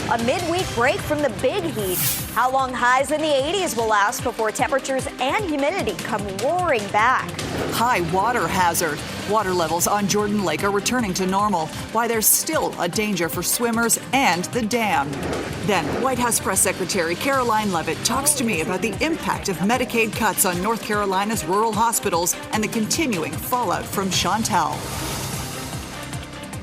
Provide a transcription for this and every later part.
A midweek break from the big heat. How long highs in the 80s will last before temperatures and humidity come roaring back. High water hazard. Water levels on Jordan Lake are returning to normal, why there's still a danger for swimmers and the dam. Then, White House Press Secretary Caroline Leavitt talks to me about the impact of Medicaid cuts on North Carolina's rural hospitals and the continuing fallout from Chantal.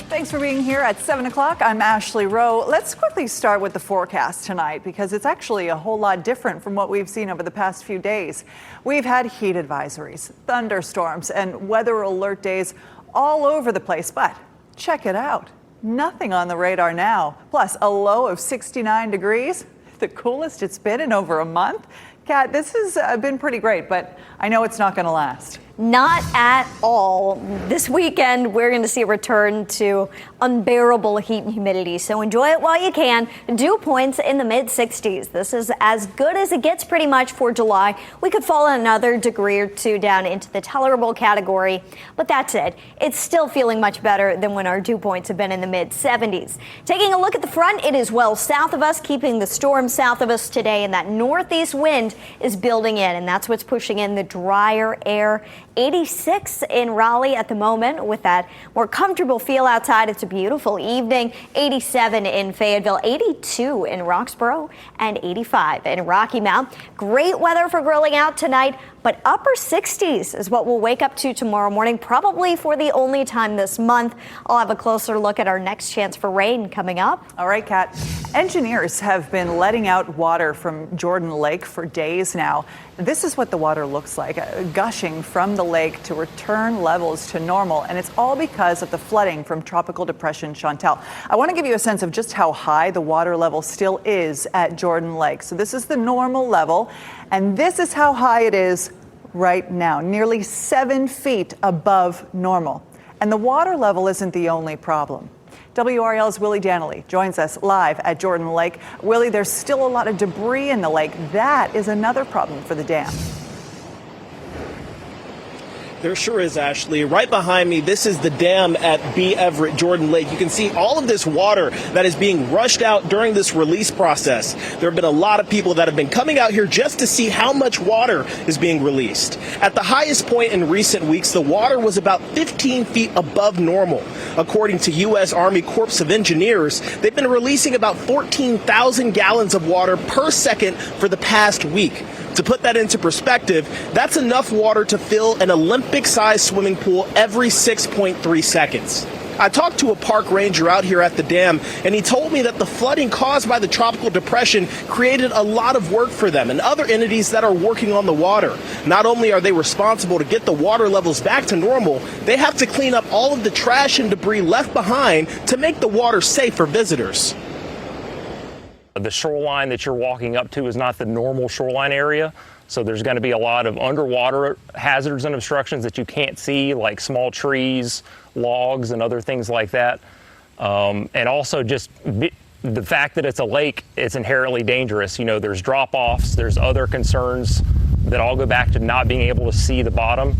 Thanks for being here at 7 o'clock. I'm Ashley Rowe. Let's quickly start with the forecast tonight because it's actually a whole lot different from what we've seen over the past few days. We've had heat advisories, thunderstorms, and weather alert days all over the place. But check it out. Nothing on the radar now. Plus a low of 69 degrees, the coolest it's been in over a month. Kat, this has been pretty great, but I know it's not going to last. Not at all. This weekend, we're going to see a return to unbearable heat and humidity. So enjoy it while you can. Dew points in the mid-60s. This is as good as it gets pretty much for July. We could fall another degree or two down into the tolerable category. But that's it. It's still feeling much better than when our dew points have been in the mid-70s. Taking a look at the front, it is well south of us, keeping the storm south of us today. And that northeast wind is building in. And that's what's pushing in the drier air. 86 in Raleigh at the moment with that more comfortable feel outside. It's a beautiful evening. 87 in Fayetteville, 82 in Roxborough, and 85 in Rocky Mount. Great weather for grilling out tonight, but upper 60s is what we'll wake up to tomorrow morning, probably for the only time this month. I'll have a closer look at our next chance for rain coming up. All right, Kat. Engineers have been letting out water from Jordan Lake for days now. This is what the water looks like, gushing from the lake to return levels to normal. And it's all because of the flooding from Tropical Depression Chantal. I want to give you a sense of just how high the water level still is at Jordan Lake. So this is the normal level, and this is how high it is right now, nearly 7 feet above normal. And the water level isn't the only problem. WRAL's Willie Danley joins us live at Jordan Lake. Willie, there's still a lot of debris in the lake. That is another problem for the dam. There sure is, Ashley. Right behind me, this is the dam at B. Everett Jordan Lake. You can see all of this water that is being rushed out during this release process. There have been a lot of people that have been coming out here just to see how much water is being released. At the highest point in recent weeks, the water was about 15 feet above normal. According to U.S. Army Corps of Engineers, they've been releasing about 14,000 gallons of water per second for the past week. To put that into perspective, that's enough water to fill an Olympic-sized swimming pool every 6.3 seconds. I talked to a park ranger out here at the dam, and he told me that the flooding caused by the tropical depression created a lot of work for them and other entities that are working on the water. Not only are they responsible to get the water levels back to normal, they have to clean up all of the trash and debris left behind to make the water safe for visitors. The shoreline that you're walking up to is not the normal shoreline area, so there's going to be a lot of underwater hazards and obstructions that you can't see, like small trees, logs, and other things like that. And also just the fact that it's a lake, it's inherently dangerous. You know, there's drop-offs, there's other concerns that all go back to not being able to see the bottom.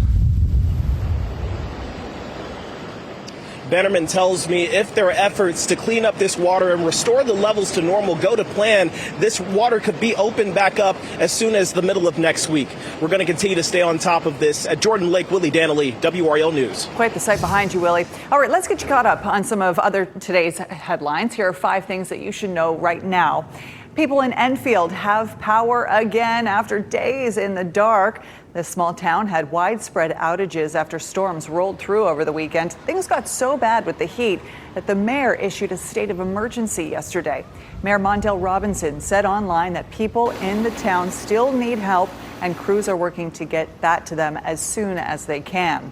Bannerman tells me if there are efforts to clean up this water and restore the levels to normal go to plan, this water could be opened back up as soon as the middle of next week. We're going to continue to stay on top of this. At Jordan Lake, Willie Danley, WRAL News. Quite the sight behind you, Willie. All right, let's get you caught up on some of other today's headlines. Here are 5 things that you should know right now. People in Enfield have power again after days in the dark. This small town had widespread outages after storms rolled through over the weekend. Things got so bad with the heat that the mayor issued a state of emergency yesterday. Mayor Mondale Robinson said online that people in the town still need help and crews are working to get that to them as soon as they can.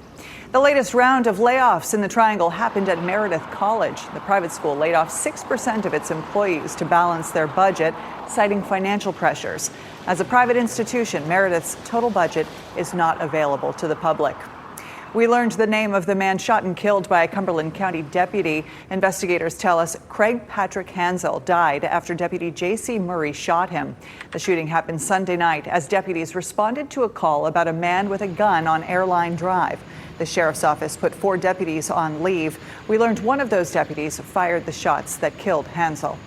The latest round of layoffs in the Triangle happened at Meredith College. The private school laid off 6% of its employees to balance their budget, citing financial pressures. As a private institution, Meredith's total budget is not available to the public. We learned the name of the man shot and killed by a Cumberland County deputy. Investigators tell us Craig Patrick Hansel died after Deputy J.C. Murray shot him. The shooting happened Sunday night as deputies responded to a call about a man with a gun on Airline Drive. The sheriff's office put 4 deputies on leave. We learned one of those deputies fired the shots that killed Hansel.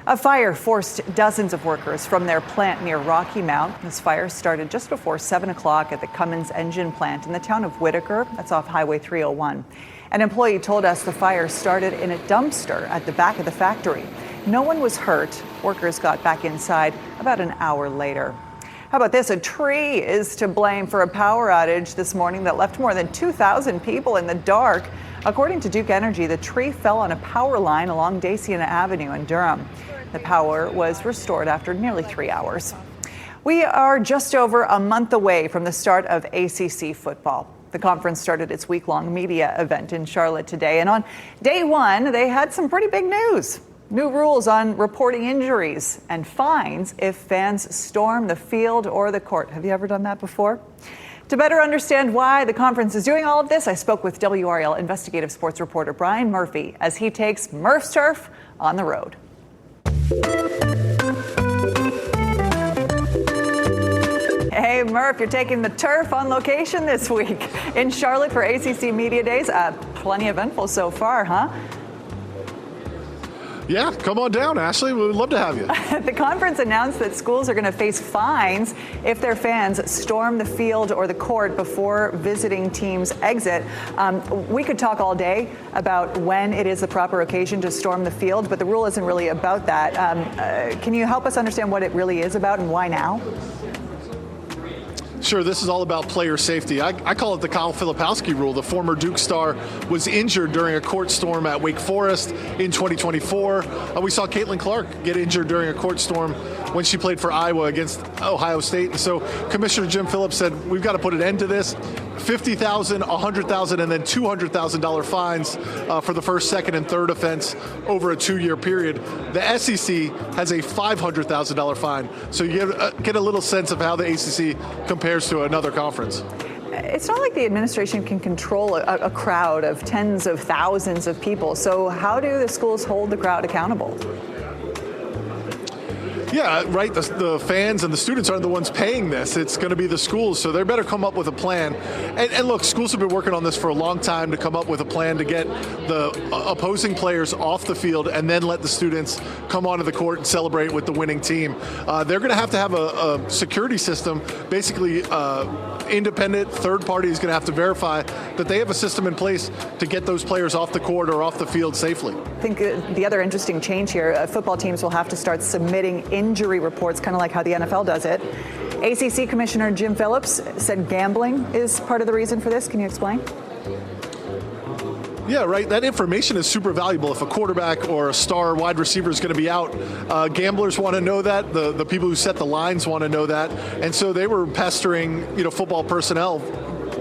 A fire forced dozens of workers from their plant near Rocky Mount. This fire started just before 7 o'clock at the Cummins engine plant in the town of Whitaker. That's off Highway 301. An employee told us the fire started in a dumpster at the back of the factory. No one was hurt. Workers got back inside about an hour later. How about this? A tree is to blame for a power outage this morning that left more than 2,000 people in the dark. According to Duke Energy, the tree fell on a power line along Dacian Avenue in Durham. The power was restored after nearly 3 hours. We are just over a month away from the start of ACC football. The conference started its week-long media event in Charlotte today, and on day one, they had some pretty big news. New rules on reporting injuries and fines if fans storm the field or the court. Have you ever done that before? To better understand why the conference is doing all of this, I spoke with WRAL investigative sports reporter Brian Murphy as he takes Murph's Turf on the road. Hey, Murph, you're taking the turf on location this week in Charlotte for ACC Media Days. Plenty eventful so far, huh? Yeah, come on down, Ashley. We would love to have you. The conference announced that schools are going to face fines if their fans storm the field or the court before visiting teams exit. We could talk all day about when it is the proper occasion to storm the field, but the rule isn't really about that. Can you help us understand what it really is about and why now? Sure, this is all about player safety. I call it the Kyle Filipowski rule. The former Duke star was injured during a court storm at Wake Forest in 2024. We saw Caitlin Clark get injured during a court storm when she played for Iowa against Ohio State. And so Commissioner Jim Phillips said, we've got to put an end to this. $50,000, $100,000, and then $200,000 fines for the first, second, and third offense over a 2-year period. The SEC has a $500,000 fine. So you get a little sense of how the ACC compares to another conference. It's not like the administration can control a crowd of tens of thousands of people. So how do the schools hold the crowd accountable? Yeah, right. The fans and the students aren't the ones paying this. It's going to be the schools, so they better come up with a plan. And look, schools have been working on this for a long time to come up with a plan to get the opposing players off the field and then let the students come onto the court and celebrate with the winning team. They're going to have a security system. Basically, independent third party is going to have to verify that they have a system in place to get those players off the court or off the field safely. I think the other interesting change here, football teams will have to start submitting injury reports, kind of like how the NFL does it. ACC Commissioner Jim Phillips said gambling is part of the reason for this. Can you explain? Yeah, right. That information is super valuable. If a quarterback or a star wide receiver is going to be out, gamblers want to know that. The people who set the lines want to know that. And so they were pestering, football personnel,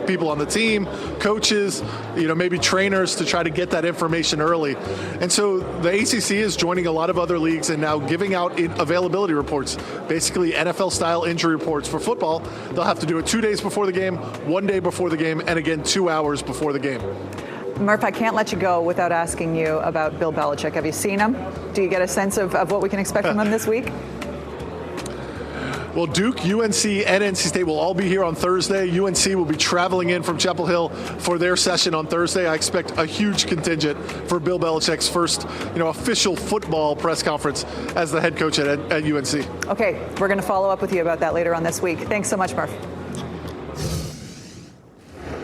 people on the team, coaches, maybe trainers to try to get that information early. And so the ACC is joining a lot of other leagues and now giving out availability reports, basically NFL-style injury reports for football. They'll have to do it 2 days before the game, 1 day before the game, and again 2 hours before the game. Murph, I can't let you go without asking you about Bill Belichick. Have you seen him? Do you get a sense of what we can expect from him this week? Well, Duke, UNC, and NC State will all be here on Thursday. UNC will be traveling in from Chapel Hill for their session on Thursday. I expect a huge contingent for Bill Belichick's first, official football press conference as the head coach at UNC. Okay, we're going to follow up with you about that later on this week. Thanks so much, Murph.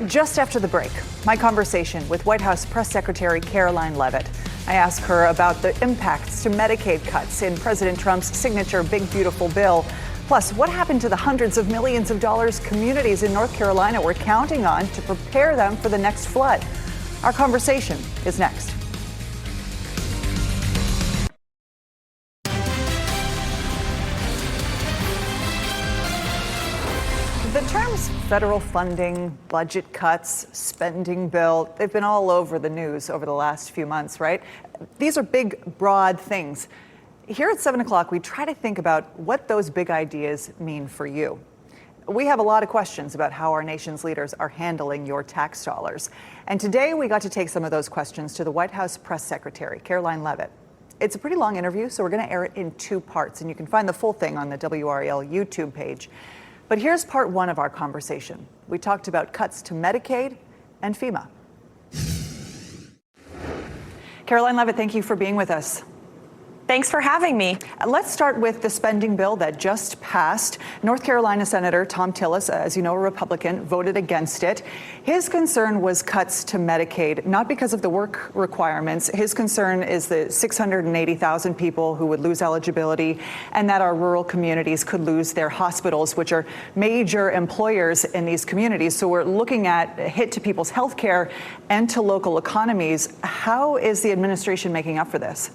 Just after the break, my conversation with White House Press Secretary Caroline Leavitt. I ask her about the impacts to Medicaid cuts in President Trump's signature Big Beautiful Bill. Plus, what happened to the hundreds of millions of dollars communities in North Carolina were counting on to prepare them for the next flood? Our conversation is next. The terms federal funding, budget cuts, spending bill, they've been all over the news over the last few months, right? These are big, broad things. Here at 7 o'clock, we try to think about what those big ideas mean for you. We have a lot of questions about how our nation's leaders are handling your tax dollars. And today we got to take some of those questions to the White House Press Secretary, Caroline Leavitt. It's a pretty long interview, so we're going to air it in 2 parts, and you can find the full thing on the WRAL YouTube page. But here's part 1 of our conversation. We talked about cuts to Medicaid and FEMA. Caroline Leavitt, thank you for being with us. Thanks for having me. Let's start with the spending bill that just passed. North Carolina Senator Tom Tillis, as you know, a Republican, voted against it. His concern was cuts to Medicaid, not because of the work requirements. His concern is the 680,000 people who would lose eligibility, and that our rural communities could lose their hospitals, which are major employers in these communities. So we're looking at a hit to people's health care and to local economies. How is the administration making up for this?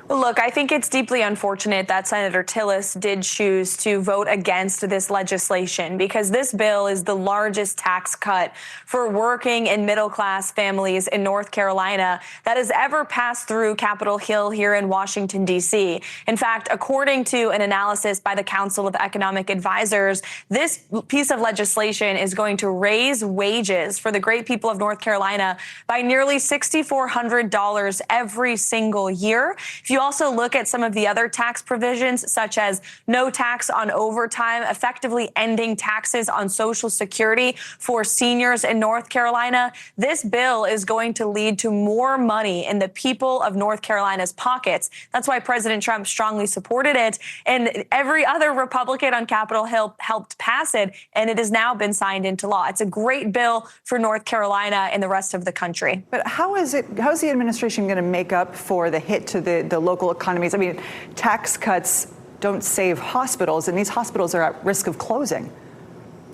Well, look, I think it's deeply unfortunate that Senator Tillis did choose to vote against this legislation, because this bill is the largest tax cut for working and middle class families in North Carolina that has ever passed through Capitol Hill here in Washington, D.C. In fact, according to an analysis by the Council of Economic Advisors, this piece of legislation is going to raise wages for the great people of North Carolina by nearly $6,400 every single year. If you also look at some of the other tax provisions, such as no tax on overtime, effectively ending taxes on Social Security for seniors in North Carolina, this bill is going to lead to more money in the people of North Carolina's pockets. That's why President Trump strongly supported it, and every other Republican on Capitol Hill helped pass it, and it has now been signed into law. It's a great bill for North Carolina and the rest of the country. But how is the administration going to make up for the hit to the local economies? I mean, tax cuts don't save hospitals, and these hospitals are at risk of closing.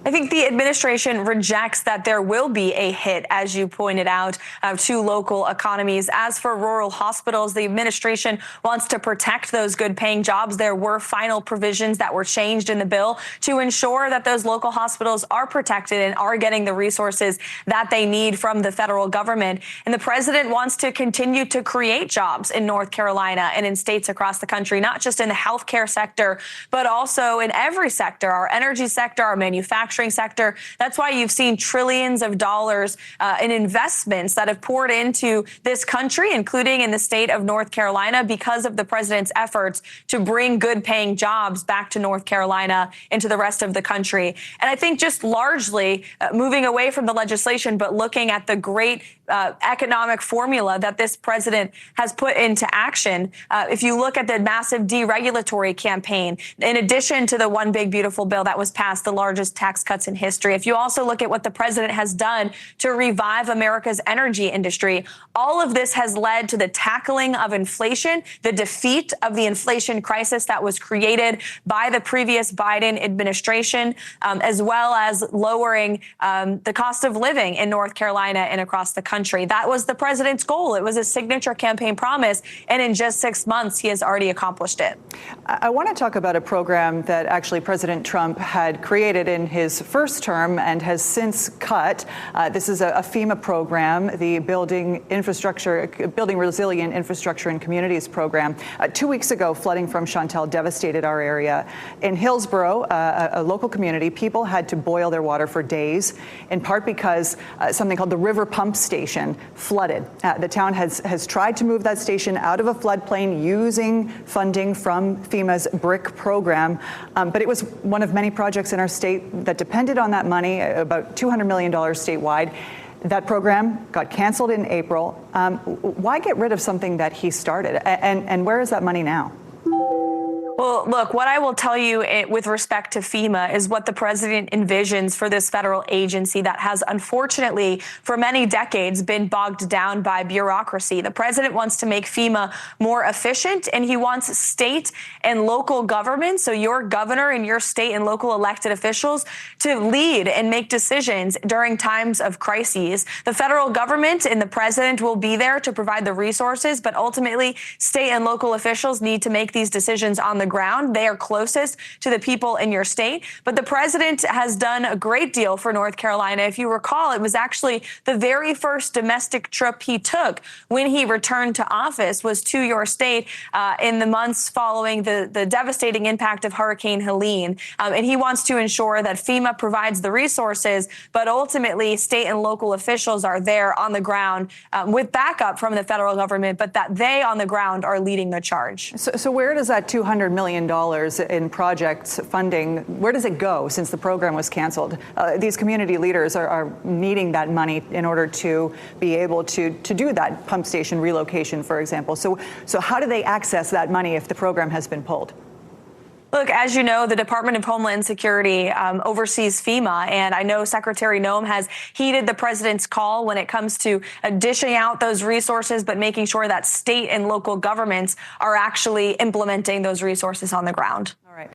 I think the administration rejects that there will be a hit, as you pointed out, to local economies. As for rural hospitals, the administration wants to protect those good-paying jobs. There were final provisions that were changed in the bill to ensure that those local hospitals are protected and are getting the resources that they need from the federal government. And the president wants to continue to create jobs in North Carolina and in states across the country, not just in the healthcare sector, but also in every sector, our energy sector, our manufacturing sector. That's why you've seen trillions of dollars in investments that have poured into this country, including in the state of North Carolina, because of the president's efforts to bring good paying jobs back to North Carolina and to the rest of the country. And I think just largely moving away from the legislation, but looking at the great economic formula that this president has put into action. If you look at the massive deregulatory campaign, in addition to the One Big Beautiful Bill that was passed, the largest tax cuts in history. If you also look at what the president has done to revive America's energy industry, all of this has led to the tackling of inflation, the defeat of the inflation crisis that was created by the previous Biden administration, as well as lowering the cost of living in North Carolina and across the country. That was the president's goal. It was a signature campaign promise, and in just 6 months, he has already accomplished it. I want to talk about a program that actually President Trump had created in his first term and has since cut. This is a FEMA program, the Building Resilient Infrastructure and Communities program. 2 weeks ago, flooding from Chantal devastated our area. In Hillsborough, a local community, people had to boil their water for days, in part because something called the River Pump Station flooded. The town has tried to move that station out of a floodplain using funding from FEMA's BRIC program, but it was one of many projects in our state that depended on that money, about $200 million statewide. That program got canceled in April. Why get rid of something that he started? And where is that money now? Well, look, what I will tell you with respect to FEMA is what the president envisions for this federal agency that has unfortunately for many decades been bogged down by bureaucracy. The president wants to make FEMA more efficient, and he wants state and local governments, so your governor and your state and local elected officials, to lead and make decisions during times of crises. The federal government and the president will be there to provide the resources, but ultimately state and local officials need to make these decisions on the ground. They are closest to the people in your state. But the president has done a great deal for North Carolina. If you recall, it was actually the very first domestic trip he took when he returned to office was to your state in the months following the devastating impact of Hurricane Helene. And he wants to ensure that FEMA provides the resources, but ultimately state and local officials are there on the ground with backup from the federal government, but that they on the ground are leading the charge. So where does that $200 million million in projects funding. Where does it go since the program was canceled? These community leaders are needing that money in order to be able to do that pump station relocation, for example. So how do they access that money if the program has been pulled? Look, as you know, the Department of Homeland Security oversees FEMA, and I know Secretary Noem has heeded the president's call when it comes to dishing out those resources, but making sure that state and local governments are actually implementing those resources on the ground. All right.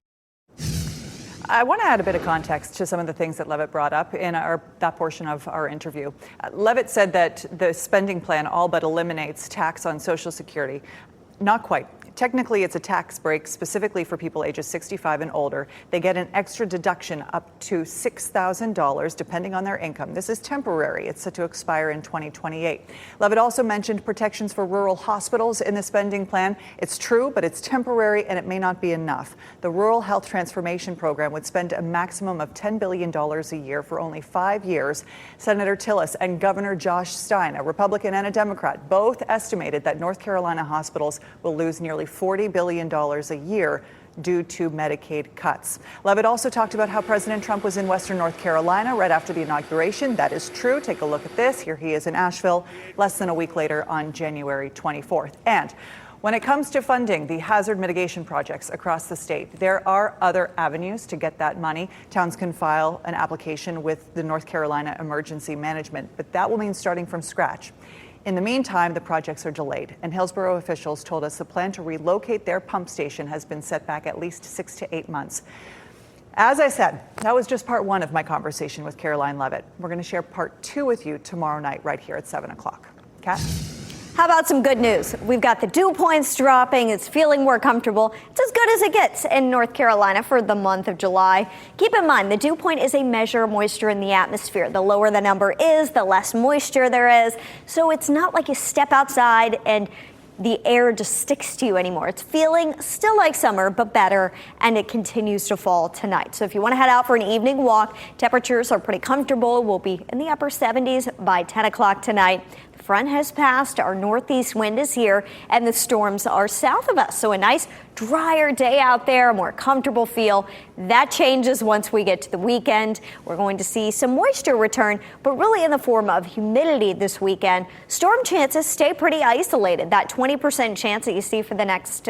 I want to add a bit of context to some of the things that Levitt brought up in that portion of our interview. Levitt said that the spending plan all but eliminates tax on Social Security. Not quite. Technically, it's a tax break specifically for people ages 65 and older. They get an extra deduction up to $6,000 depending on their income. This is temporary. It's set to expire in 2028. Levitt also mentioned protections for rural hospitals in the spending plan. It's true, but it's temporary and it may not be enough. The Rural Health Transformation Program would spend a maximum of $10 billion a year for only 5 years. Senator Tillis and Governor Josh Stein, a Republican and a Democrat, both estimated that North Carolina hospitals will lose nearly $40 billion a year due to Medicaid cuts. Levitt also talked about how President Trump was in Western North Carolina right after the inauguration. That is true. Take a look at this. Here he is in Asheville less than a week later on January 24th. And when it comes to funding the hazard mitigation projects across the state, there are other avenues to get that money. Towns can file an application with the North Carolina Emergency Management, but that will mean starting from scratch. In the meantime, the projects are delayed, and Hillsborough officials told us the plan to relocate their pump station has been set back at least 6 to 8 months. As I said, that was just part one of my conversation with Caroline Levitt. We're going to share part two with you tomorrow night right here at 7 o'clock. Kat? How about some good news? We've got the dew points dropping. It's feeling more comfortable. It's as good as it gets in North Carolina for the month of July. Keep in mind, the dew point is a measure of moisture in the atmosphere. The lower the number is, the less moisture there is. So it's not like you step outside and the air just sticks to you anymore. It's feeling still like summer, but better, and it continues to fall tonight. So if you want to head out for an evening walk, temperatures are pretty comfortable. We'll be in the upper 70s by 10 o'clock tonight. Front has passed, our northeast wind is here, and the storms are south of us. So a nice drier day out there, a more comfortable feel. That changes once we get to the weekend. We're going to see some moisture return, but really in the form of humidity this weekend. Storm chances stay pretty isolated. That 20% chance that you see for the next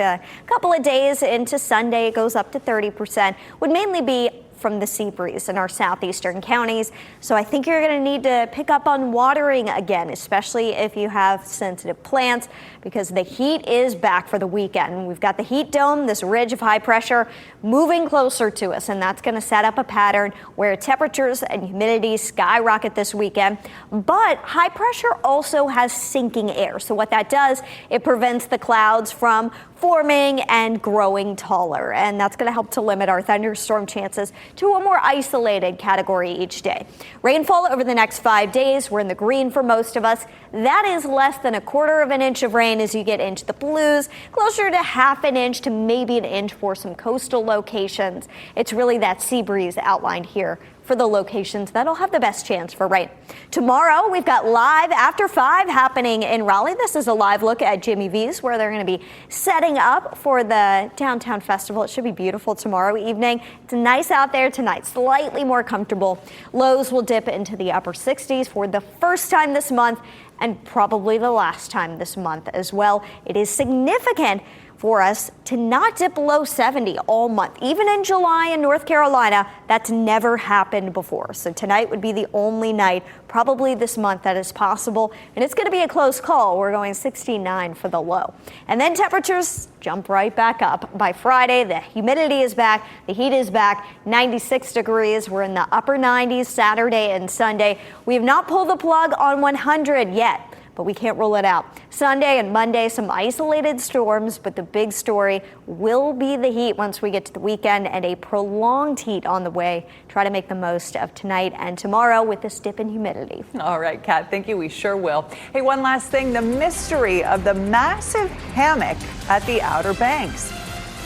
couple of days into Sunday goes up to 30%, would mainly be from the sea breeze in our southeastern counties. So I think you're going to need to pick up on watering again, especially if you have sensitive plants, because the heat is back for the weekend. We've got the heat dome, this ridge of high pressure moving closer to us, and that's going to set up a pattern where temperatures and humidity skyrocket this weekend. But high pressure also has sinking air. So what that does, it prevents the clouds from forming and growing taller, and that's going to help to limit our thunderstorm chances to a more isolated category each day. Rainfall over the next 5 days, we're in the green for most of us. That is less than 1/4 of an inch of rain as you get into the blues, closer to 1/2 inch to maybe 1 inch for some coastal locations. It's really that sea breeze outlined here for the locations that'll have the best chance for rain. Tomorrow, we've got Live After 5 happening in Raleigh. This is a live look at Jimmy V's, where they're going to be setting up for the downtown festival. It should be beautiful tomorrow evening. It's nice out there tonight, slightly more comfortable. Lows will dip into the upper 60s for the first time this month, and probably the last time this month as well. It is significant for us to not dip below 70 all month. Even in July in North Carolina, that's never happened before. So tonight would be the only night probably this month that is possible. And it's going to be a close call. We're going 69 for the low. And then temperatures jump right back up. By Friday, the humidity is back. The heat is back. 96 degrees. We're in the upper 90s Saturday and Sunday. We have not pulled the plug on 100 yet, but we can't rule it out. Sunday and Monday, some isolated storms, but the big story will be the heat once we get to the weekend, and a prolonged heat on the way. Try to make the most of tonight and tomorrow with this dip in humidity. All right, Kat, thank you. We sure will. Hey, one last thing, the mystery of the massive hammock at the Outer Banks.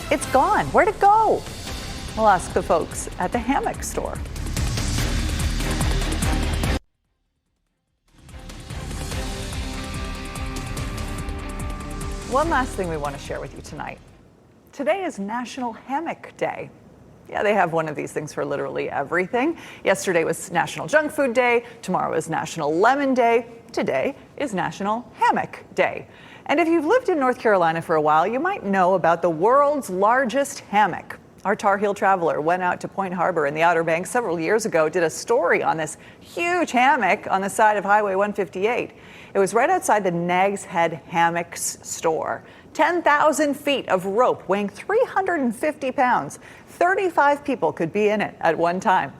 It's gone. Where'd it go? We'll ask the folks at the hammock store. One last thing we want to share with you tonight. today is National Hammock Day. Yeah, they have one of these things for literally everything. Yesterday was National Junk Food Day. Tomorrow is National Lemon Day. Today is National Hammock Day. And if you've lived in North Carolina for a while, you might know about the world's largest hammock. Our Tar Heel traveler went out to Point Harbor in the Outer Banks several years ago, did a story on this huge hammock on the side of Highway 158. It was right outside the Nag's Head Hammocks store. 10,000 feet of rope weighing 350 pounds. 35 people could be in it at one time.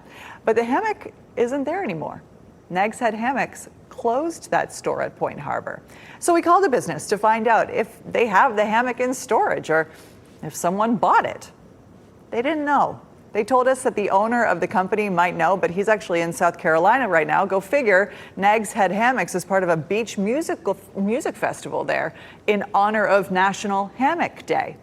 But the hammock isn't there anymore. Nag's Head Hammocks closed that store at Point Harbor. So we called the business to find out if they have the hammock in storage or if someone bought it. They didn't know. They told us that the owner of the company might know, but he's actually in South Carolina right now. Go figure. Nag's Head Hammocks is part of a beach music festival there in honor of National Hammock Day.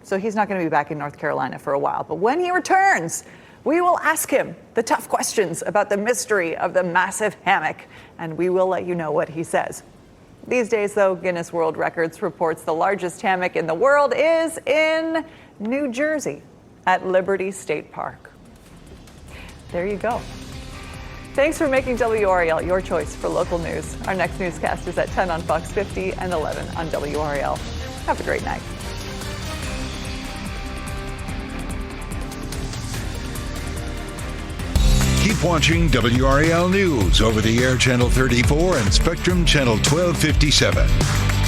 So he's not going to be back in North Carolina for a while. But when he returns, we will ask him the tough questions about the mystery of the massive hammock, and we will let you know what he says. These days, though, Guinness World Records reports the largest hammock in the world is in New Jersey at Liberty State Park. There you go. Thanks for making WRAL your choice for local news. Our next newscast is at 10 on Fox 50 and 11 on WRAL. Have a great night. Keep watching WRAL News over the air Channel 34 and Spectrum Channel 1257.